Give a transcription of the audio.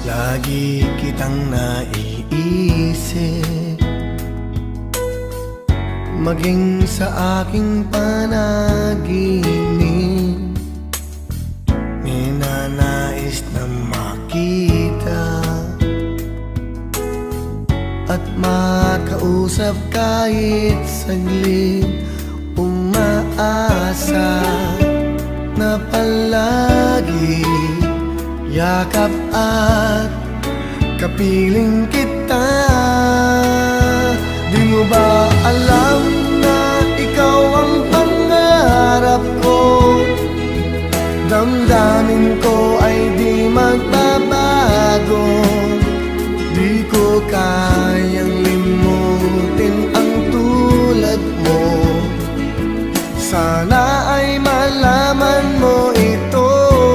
Lagi kitang naiisip, maging sa aking panaginip. Ninanais na makita at makausap kahit saglit. Umaasa na palagi yakap at kapiling kita. Di mo ba alam na ikaw ang pangarap ko? Damdamin ko ay di magbabago. Di ko kayang limutin ang tulad mo. Sana ay